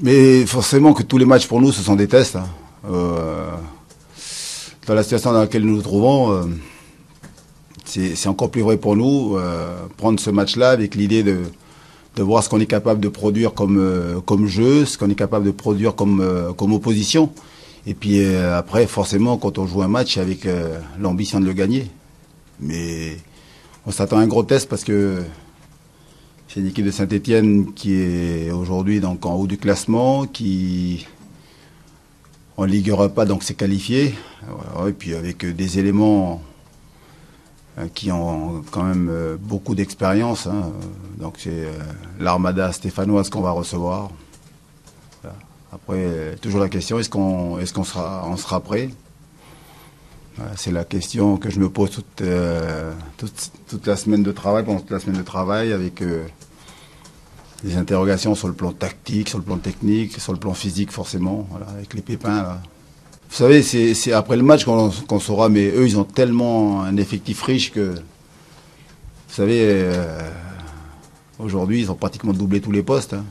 Mais forcément que tous les matchs pour nous, ce sont des tests. Hein. Dans la situation dans laquelle nous nous trouvons, c'est encore plus vrai pour nous. Prendre ce match-là avec l'idée de voir ce qu'on est capable de produire comme jeu, ce qu'on est capable de produire comme opposition. Et puis après, forcément, quand on joue un match, avec l'ambition de le gagner. Mais on s'attend à un gros test parce que c'est une équipe de Saint-Étienne qui est aujourd'hui donc en haut du classement, qui en Ligue Europa donc s'est qualifié. Voilà, et puis avec des éléments qui ont quand même beaucoup d'expérience. Hein. Donc c'est l'armada stéphanoise qu'on va recevoir. Voilà. Après, toujours la question, est-ce qu'on sera prêt? Voilà, c'est la question que je me pose toute la semaine de travail, pendant toute la semaine de travail, avec des interrogations sur le plan tactique, sur le plan technique, sur le plan physique forcément, voilà, avec les pépins là. Vous savez, c'est après le match qu'on saura, mais eux, ils ont tellement un effectif riche que, vous savez, aujourd'hui, ils ont pratiquement doublé tous les postes. Hein.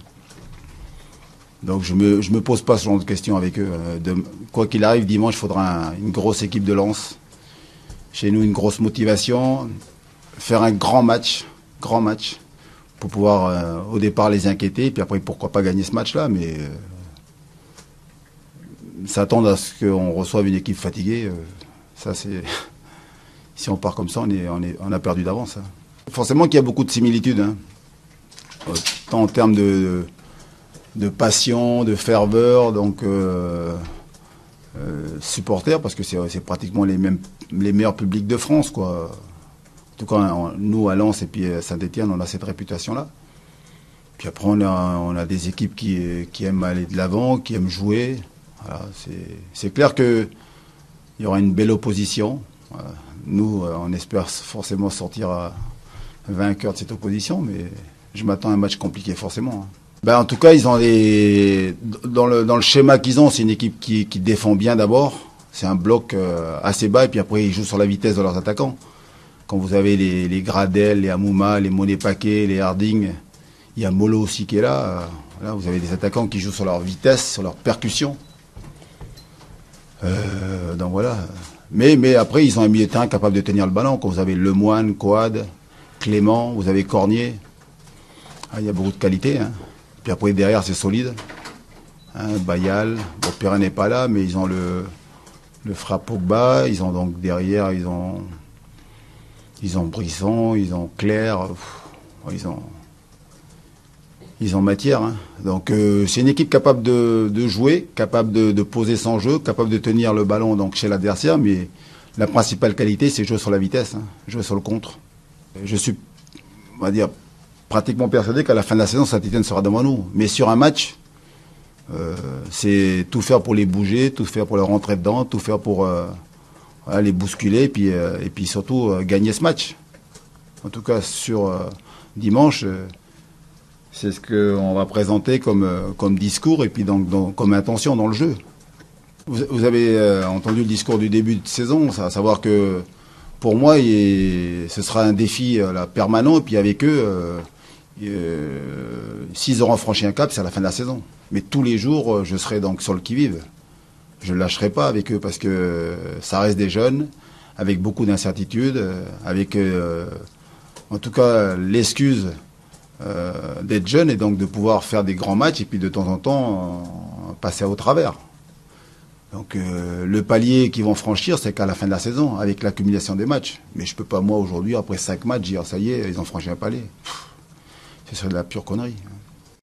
Donc je me pose pas ce genre de questions avec eux. Quoi qu'il arrive, dimanche, il faudra une grosse équipe de Lens. Chez nous, une grosse motivation. Faire un grand match, pour pouvoir au départ les inquiéter. Puis après, pourquoi pas gagner ce match-là, mais s'attendre à ce qu'on reçoive une équipe fatiguée, ça c'est... Si on part comme ça, on a perdu d'avance. Hein. Forcément qu'il y a beaucoup de similitudes, hein. Tant en termes de passion, de ferveur, donc supporters, parce que c'est pratiquement les meilleurs publics de France, quoi. En tout cas, nous à Lens et puis à Saint-Étienne, on a cette réputation-là. Puis après, on a des équipes qui aiment aller de l'avant, qui aiment jouer. Voilà, c'est clair qu'il y aura une belle opposition. Voilà. Nous, on espère forcément sortir vainqueur de cette opposition, mais je m'attends à un match compliqué forcément. Ben, en tout cas, ils ont dans le schéma qu'ils ont, c'est une équipe qui défend bien d'abord. C'est un bloc assez bas et puis après ils jouent sur la vitesse de leurs attaquants. Quand vous avez les Gradel, les Amouma, les Monet Paquet, les Harding, il y a Molo aussi qui est là. Là, vous avez des attaquants qui jouent sur leur vitesse, sur leur percussion. Donc voilà. Mais après, ils ont un milieu de terrain capable de tenir le ballon. Quand vous avez Lemoine, Coad, Clément, vous avez Cornier. Il y a beaucoup de qualité. Hein. Puis après, derrière, c'est solide. Hein, Bayal, bon, Perrin n'est pas là, mais ils ont le frappe Pogba. Ils ont donc derrière, ils ont Brisson, ils ont Claire. Ils ont matière. Hein. Donc c'est une équipe capable de jouer, capable de poser son jeu, capable de tenir le ballon donc chez l'adversaire, mais la principale qualité, c'est jouer sur la vitesse, hein, jouer sur le contre. Je suis, on va dire, pratiquement persuadé qu'à la fin de la saison, Saint-Étienne sera devant nous. Mais sur un match, c'est tout faire pour les bouger, tout faire pour leur rentrer dedans, tout faire pour les bousculer, et puis surtout gagner ce match. En tout cas, sur dimanche... c'est ce qu'on va présenter comme discours et puis donc comme intention dans le jeu. Vous avez entendu le discours du début de saison, à savoir que pour moi, ce sera un défi permanent. Et puis avec eux, s'ils auront franchi un cap, c'est à la fin de la saison. Mais tous les jours, je serai donc sur le qui-vive. Je ne lâcherai pas avec eux parce que ça reste des jeunes, avec beaucoup d'incertitudes, avec en tout cas l'excuse d'être jeune et donc de pouvoir faire des grands matchs et puis de temps en temps passer au travers. Donc le palier qu'ils vont franchir, c'est qu'à la fin de la saison, avec l'accumulation des matchs. Mais je peux pas, moi, aujourd'hui, après 5 matchs, dire ça y est, ils ont franchi un palier. Ce serait de la pure connerie.